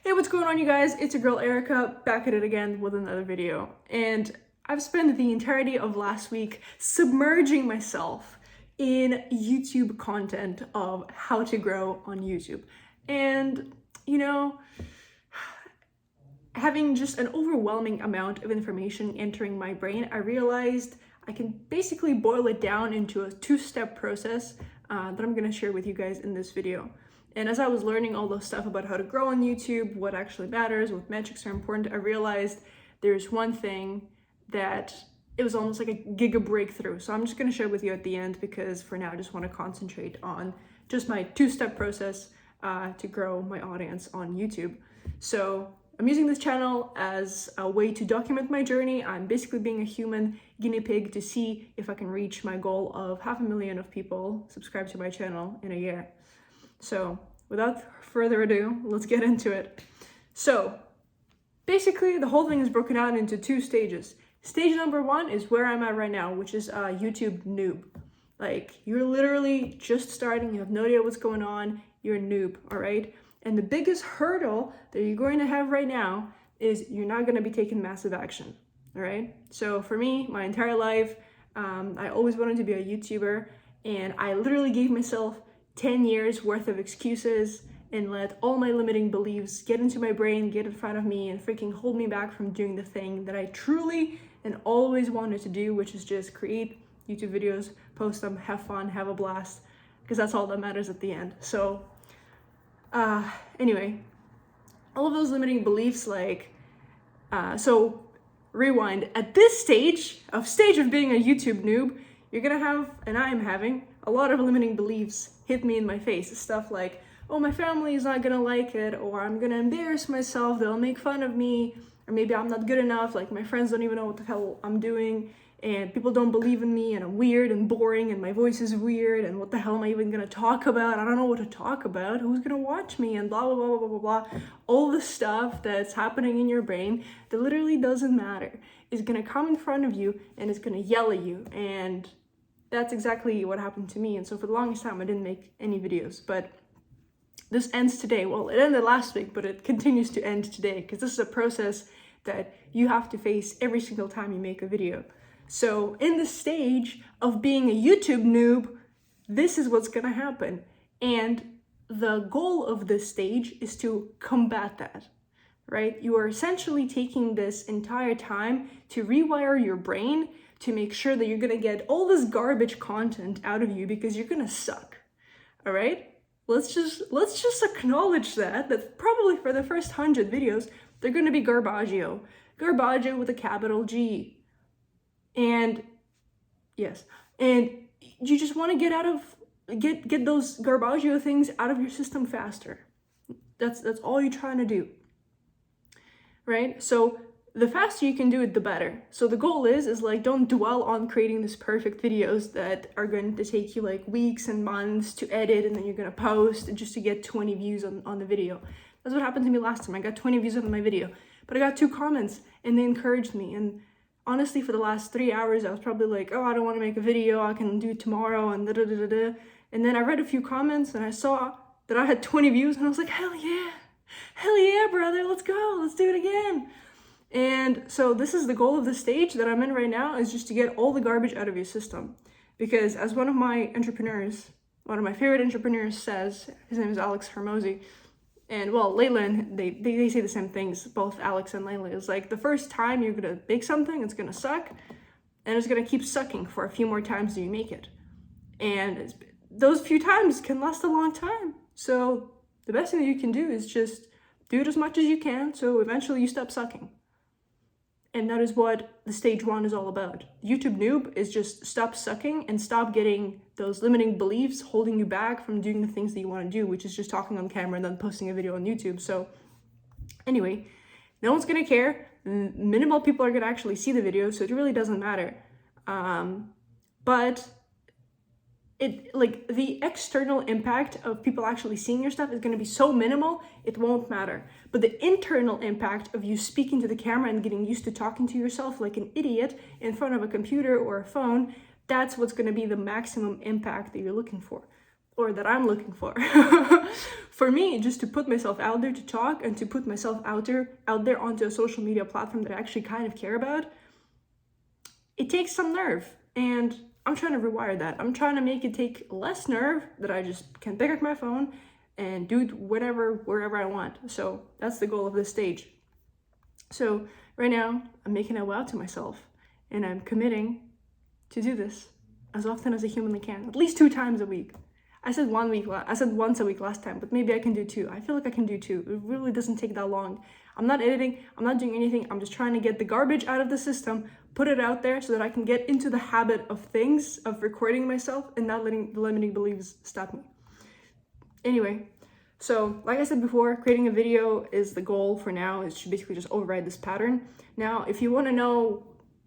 Hey, what's going on, you guys? It's your girl Erica, back at it again with another video. And I've spent the entirety of last week submerging myself in YouTube content of how to grow on YouTube. And, having just an overwhelming amount of information entering my brain, I realized I can basically boil it down into a two-step process that I'm gonna share with you guys in this video. And as I was learning all this stuff about how to grow on YouTube, what actually matters, what metrics are important, I realized there's one thing that it was almost like a giga breakthrough. So I'm just gonna share with you at the end because for now I just wanna concentrate on just my two-step process to grow my audience on YouTube. So I'm using this channel as a way to document my journey. I'm basically being a human guinea pig to see if I can reach my goal of 500,000 of people subscribe to my channel in a year. So without further ado, let's get into it. So basically the whole thing is broken out into two stages. Stage number one is where I'm at right now, which is YouTube noob. Like, you're literally just starting, you have no idea what's going on, you're a noob, all right? And the biggest hurdle that you're going to have right now is you're not going to be taking massive action, all right? So for me, my entire life, I always wanted to be a YouTuber, and I literally gave myself 10 years worth of excuses and let all my limiting beliefs get into my brain, get in front of me, and freaking hold me back from doing the thing that I truly and always wanted to do, which is just create YouTube videos, post them, have fun, have a blast, because that's all that matters at the end. So anyway, all of those limiting beliefs, so rewind. At this stage of being a YouTube noob, you're gonna have, and I am having, a lot of limiting beliefs hit me in my face. Stuff like, oh, my family is not gonna like it, or I'm gonna embarrass myself, they'll make fun of me, or maybe I'm not good enough, like my friends don't even know what the hell I'm doing, and people don't believe in me, and I'm weird and boring, and my voice is weird, and what the hell am I even gonna talk about? I don't know what to talk about, who's gonna watch me, and blah, blah, blah, blah, blah, blah. All the stuff that's happening in your brain that literally doesn't matter is gonna come in front of you, and it's gonna yell at you, and that's exactly what happened to me. And so for the longest time, I didn't make any videos, but this ends today. Well, it ended last week, but it continues to end today because this is a process that you have to face every single time you make a video. So in the stage of being a YouTube noob, this is what's gonna happen. And the goal of this stage is to combat that, right? You are essentially taking this entire time to rewire your brain to make sure that you're gonna get all this garbage content out of you because you're gonna suck, all right? Let's just acknowledge that probably for the first 100 videos, they're gonna be garbaggio with a capital G. And yes, and you just wanna get those garbaggio things out of your system faster. That's all you're trying to do, right? So the faster you can do it, the better. So the goal is like, don't dwell on creating these perfect videos that are going to take you like weeks and months to edit, and then you're gonna post just to get 20 views on the video. That's what happened to me last time. I got 20 views on my video, but I got 2 comments and they encouraged me. And honestly, for the last 3 hours, I was probably like, oh, I don't want to make a video, I can do it tomorrow, and da-da-da-da-da. And then I read a few comments and I saw that I had 20 views and I was like, hell yeah, brother, let's go, let's do it again. And so this is the goal of the stage that I'm in right now, is just to get all the garbage out of your system. Because as one of my favorite entrepreneurs says, his name is Alex Hermosi, and well, Layla, they say the same things, both Alex and Layla. It's like, the first time you're gonna make something, it's gonna suck, and it's gonna keep sucking for a few more times till you make it. And those few times can last a long time. So the best thing that you can do is just do it as much as you can, so eventually you stop sucking. And that is what the stage one is all about. YouTube noob is just stop sucking and stop getting those limiting beliefs holding you back from doing the things that you want to do, which is just talking on camera and then posting a video on YouTube. So anyway, no one's gonna care. Minimal people are gonna actually see the video, so it really doesn't matter. But the external impact of people actually seeing your stuff is going to be so minimal, it won't matter. But the internal impact of you speaking to the camera and getting used to talking to yourself like an idiot in front of a computer or a phone, that's what's going to be the maximum impact that you're looking for, or that I'm looking for. for me, just to put myself out there to talk and to put myself out there onto a social media platform that I actually kind of care about, it takes some nerve. And I'm trying to rewire that. I'm trying to make it take less nerve, that I just can pick up my phone and do whatever, wherever I want. So that's the goal of this stage. So right now, I'm making a vow to myself, and I'm committing to do this as often as I humanly can, at least 2 times a week. I said once a week last time, but maybe I can do 2. I feel like I can do 2. It really doesn't take that long. I'm not editing, I'm not doing anything. I'm just trying to get the garbage out of the system, put it out there so that I can get into the habit of things, of recording myself and not letting the limiting beliefs stop me. Anyway, so like I said before, creating a video is the goal for now. It should basically just override this pattern. Now, if you want to know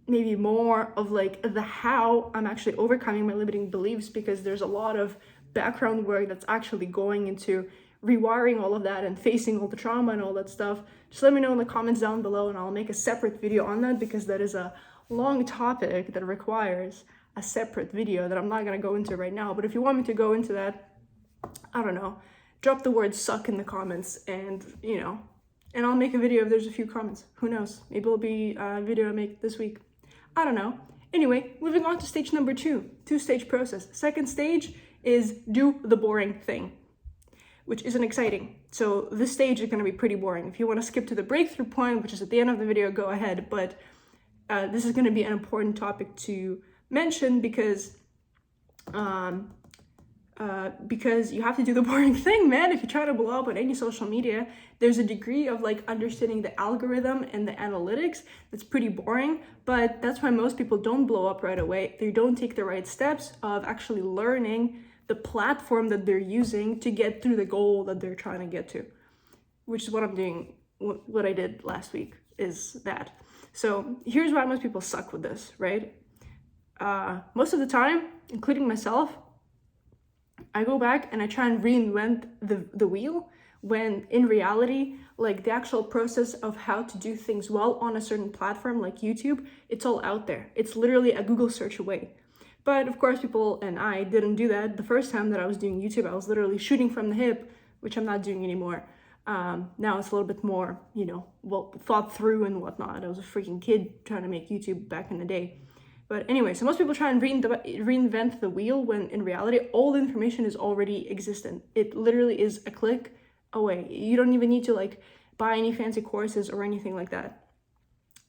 maybe more of like the how I'm actually overcoming my limiting beliefs, because there's a lot of background work that's actually going into rewiring all of that and facing all the trauma and all that stuff, just let me know in the comments down below and I'll make a separate video on that, because that is a long topic that requires a separate video that I'm not going to go into right now. But if you want me to go into that, I don't know, drop the word suck in the comments, and and I'll make a video if there's a few comments. Who knows, maybe it'll be a video I make this week. I don't know. Anyway, moving on to stage number 2, 2-stage process. Second stage is do the boring thing, which isn't exciting. So this stage is going to be pretty boring. If you want to skip to the breakthrough point, which is at the end of the video, go ahead. But this is going to be an important topic to mention, because you have to do the boring thing, man. If you try to blow up on any social media, there's a degree of like understanding the algorithm and the analytics that's pretty boring, but that's why most people don't blow up right away. They don't take the right steps of actually learning the platform that they're using to get through the goal that they're trying to get to, which is what I'm doing. What I did last week is that. So here's why most people suck with this, right? Most of the time, including myself, I go back and I try and reinvent the wheel, when in reality, like the actual process of how to do things well on a certain platform like YouTube, it's all out there. It's literally a Google search away. But of course, people and I didn't do that. The first time that I was doing YouTube, I was literally shooting from the hip, which I'm not doing anymore. Now it's a little bit more, well thought through and whatnot. I was a freaking kid trying to make YouTube back in the day. But anyway, so most people try and reinvent the wheel, when in reality, all the information is already existent. It literally is a click away. You don't even need to like buy any fancy courses or anything like that.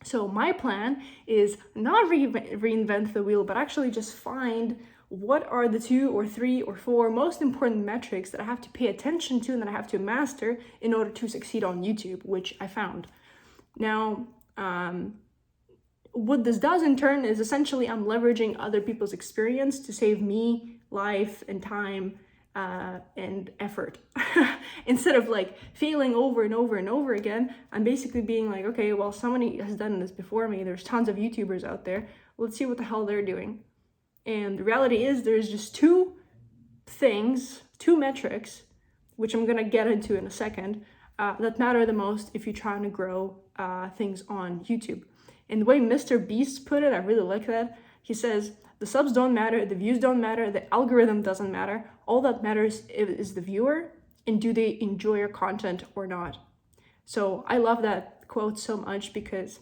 So my plan is not reinvent the wheel, but actually just find what are the 2 or 3 or 4 most important metrics that I have to pay attention to and that I have to master in order to succeed on YouTube, which I found. Now, what this does in turn is essentially I'm leveraging other people's experience to save me life and time and effort. Instead of like failing over and over and over again, I'm basically being like, okay, well, somebody has done this before me. There's tons of YouTubers out there. Let's see what the hell they're doing. And the reality is there's just 2 metrics, which I'm gonna get into in a second, that matter the most if you're trying to grow things on YouTube. And the way Mr. Beast put it, I really like that. He says, the subs don't matter, the views don't matter, the algorithm doesn't matter. All that matters is the viewer, and do they enjoy your content or not. So I love that quote so much, because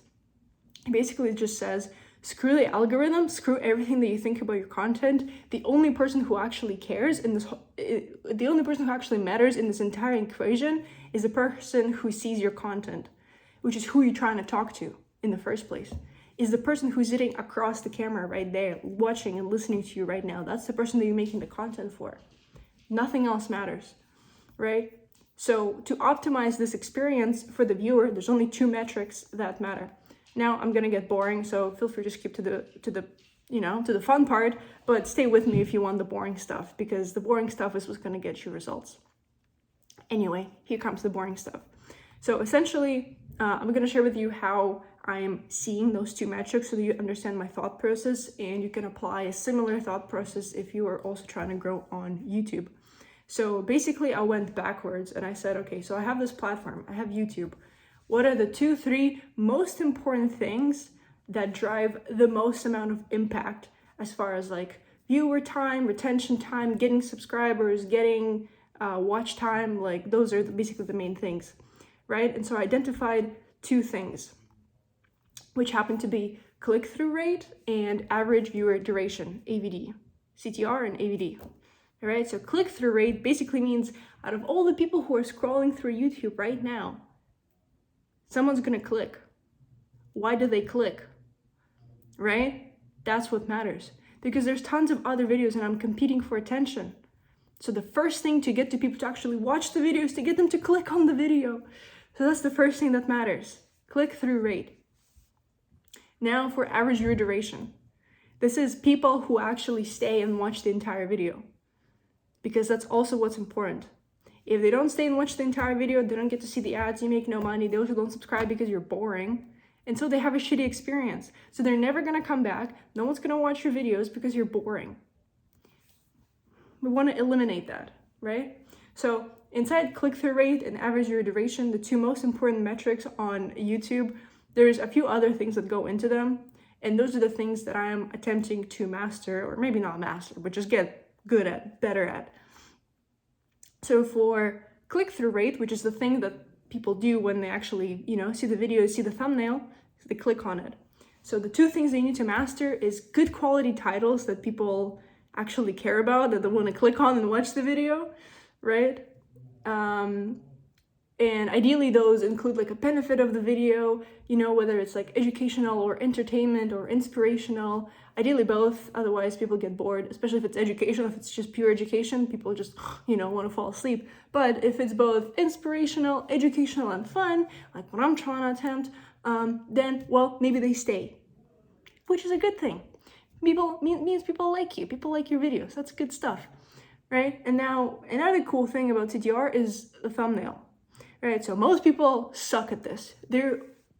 basically it just says, screw the algorithm, screw everything that you think about your content. The only person who actually cares in this, the only person who actually matters in this entire equation is the person who sees your content, which is who you're trying to talk to in the first place. Is the person who's sitting across the camera right there, watching and listening to you right now. That's the person that you're making the content for. Nothing else matters, right? So to optimize this experience for the viewer, there's only 2 metrics that matter. Now I'm gonna get boring, so feel free to skip to the fun part, but stay with me if you want the boring stuff, because the boring stuff is what's gonna get you results. Anyway, here comes the boring stuff. So essentially, I'm gonna share with you how I'm seeing those 2 metrics so that you understand my thought process, and you can apply a similar thought process if you are also trying to grow on YouTube. So basically I went backwards and I said, okay, so I have this platform, I have YouTube. What are the 2, 3 most important things that drive the most amount of impact as far as like viewer time, retention time, getting subscribers, getting watch time, like those are basically the main things, right? And so I identified 2 things, which happen to be click-through rate and average viewer duration, AVD, CTR and AVD. All right, so click-through rate basically means out of all the people who are scrolling through YouTube right now, someone's gonna click. Why do they click? Right? That's what matters. Because there's tons of other videos and I'm competing for attention. So the first thing to get to people to actually watch the video is to get them to click on the video. So that's the first thing that matters. Click-through rate. Now for average viewer duration. This is people who actually stay and watch the entire video. Because that's also what's important. If they don't stay and watch the entire video, they don't get to see the ads, you make no money. They also don't subscribe because you're boring. And so they have a shitty experience. So they're never gonna come back. No one's gonna watch your videos because you're boring. We wanna eliminate that, right? So inside click-through rate and average viewer duration, the 2 most important metrics on YouTube, there's a few other things that go into them. And those are the things that I am attempting to master, or maybe not master, but just get good at, better at. So for click-through rate, which is the thing that people do when they actually, see the video, see the thumbnail, they click on it. So the 2 things they need to master is good quality titles that people actually care about, that they want to click on and watch the video, right? And ideally those include like a benefit of the video, whether it's like educational or entertainment or inspirational, ideally both, otherwise people get bored, especially if it's educational. If it's just pure education, people just, want to fall asleep. But if it's both inspirational, educational, and fun, like what I'm trying to attempt, then, well, maybe they stay, which is a good thing. Means people like you, people like your videos, that's good stuff, right? And now, another cool thing about CTR is the thumbnail. Right, so most people suck at this. They're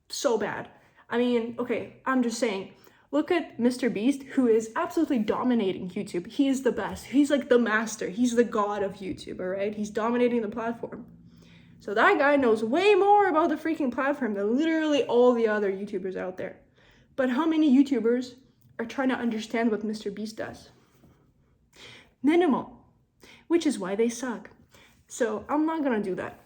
so bad. I mean, okay, I'm just saying, look at Mr. Beast, who is absolutely dominating YouTube. He is the best. He's like the master. He's the god of YouTube, all right? He's dominating the platform. So that guy knows way more about the freaking platform than literally all the other YouTubers out there. But how many YouTubers are trying to understand what Mr. Beast does? Minimal, which is why they suck. So I'm not gonna do that.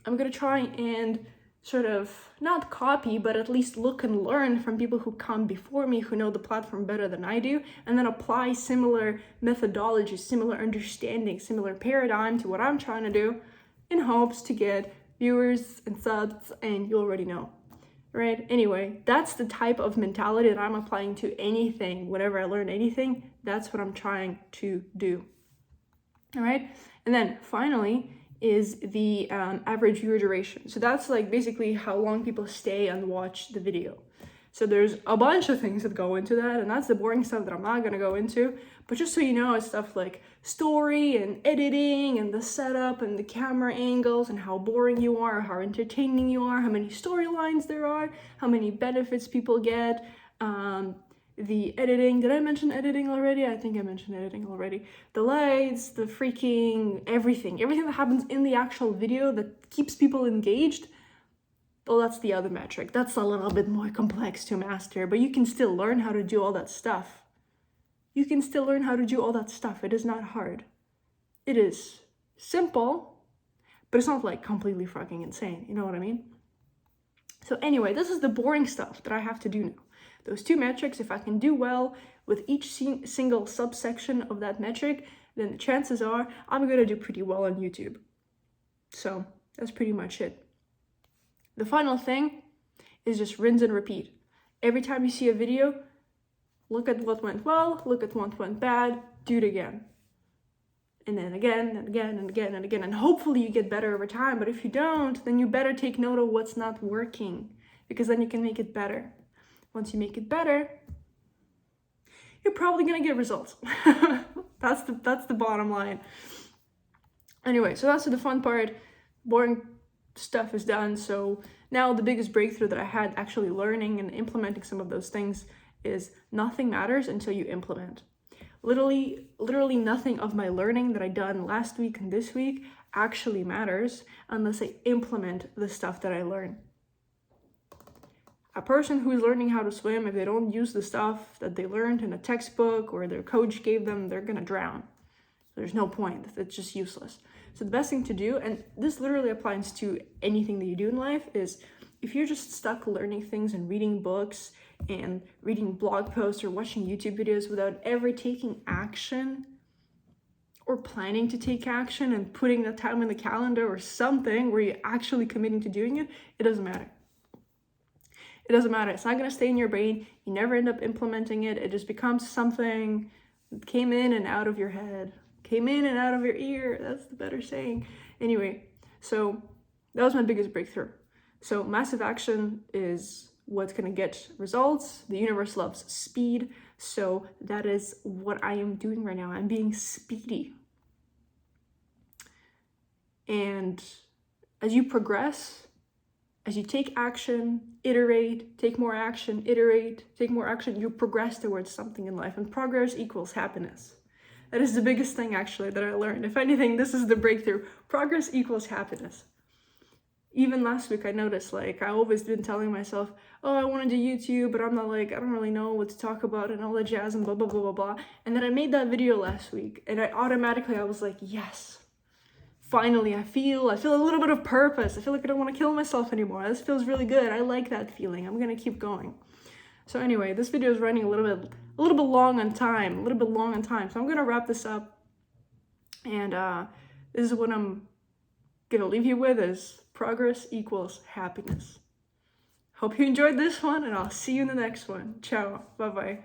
I'm gonna try and sort of not copy, but at least look and learn from people who come before me, who know the platform better than I do, and then apply similar methodologies, similar understanding, similar paradigm to what I'm trying to do in hopes to get viewers and subs, and you already know, right? Anyway, that's the type of mentality that I'm applying to anything. Whenever I learn anything, that's what I'm trying to do, all right? And then finally, is the average viewer duration. So that's like basically how long people stay and watch the video. So there's a bunch of things that go into that, and that's the boring stuff that I'm not gonna go into. But just so you know, it's stuff like story and editing and the setup and the camera angles and how boring you are, how entertaining you are, how many storylines there are, how many benefits people get, the editing. Did I mention editing already? I think I mentioned editing already. The lights, the freaking everything that happens in the actual video that keeps people engaged. Well, that's the other metric. That's a little bit more complex to master, but you can still learn how to do all that stuff. You can still learn how to do all that stuff. It is not hard. It is simple, but it's not like completely fucking insane. You know what I mean? So anyway, this is the boring stuff that I have to do now. Those 2 metrics, if I can do well with each single subsection of that metric, then the chances are I'm going to do pretty well on YouTube. So that's pretty much it. The final thing is just rinse and repeat. Every time you see a video, look at what went well, look at what went bad, do it again. And then again, and again, and again, and again. And hopefully you get better over time. But if you don't, then you better take note of what's not working, because then you can make it better. Once you make it better, you're probably gonna get results. That's the bottom line. Anyway, so that's the fun part. Boring stuff is done. So now the biggest breakthrough that I had actually learning and implementing some of those things is nothing matters until you implement. Literally nothing of my learning that I done last week and this week actually matters unless I implement the stuff that I learned. A person who is learning how to swim, if they don't use the stuff that they learned in a textbook or their coach gave them, they're gonna drown. there's no point. It's just useless. So the best thing to do, and this literally applies to anything that you do in life, is if you're just stuck learning things and reading books and reading blog posts or watching YouTube videos without ever taking action or planning to take action and putting the time in the calendar or something where you're actually committing to doing it, it doesn't matter. It doesn't matter. It's not going to stay in your brain. You never end up implementing it. It just becomes something that came in and out of your head, came in and out of your ear. That's the better saying. Anyway, so that was my biggest breakthrough. So massive action is what's going to get results. The universe loves speed. So that is what I am doing right now. I'm being speedy. And as you progress, as you take action, iterate, take more action, iterate, take more action, you progress towards something in life. And progress equals happiness. That is the biggest thing, actually, that I learned. If anything, this is the breakthrough. Progress equals happiness. Even last week, I noticed, like, I always been telling myself, oh, I want to do YouTube, but I'm not, like, I don't really know what to talk about and all the jazz and blah, blah, blah, blah, blah. And then I made that video last week, and I was like, yes. Finally, I feel a little bit of purpose. I feel like I don't want to kill myself anymore. This feels really good. I like that feeling. I'm going to keep going. So anyway, this video is running a little bit long on time, So I'm going to wrap this up. And this is what I'm going to leave you with is progress equals happiness. Hope you enjoyed this one, and I'll see you in the next one. Ciao. Bye-bye.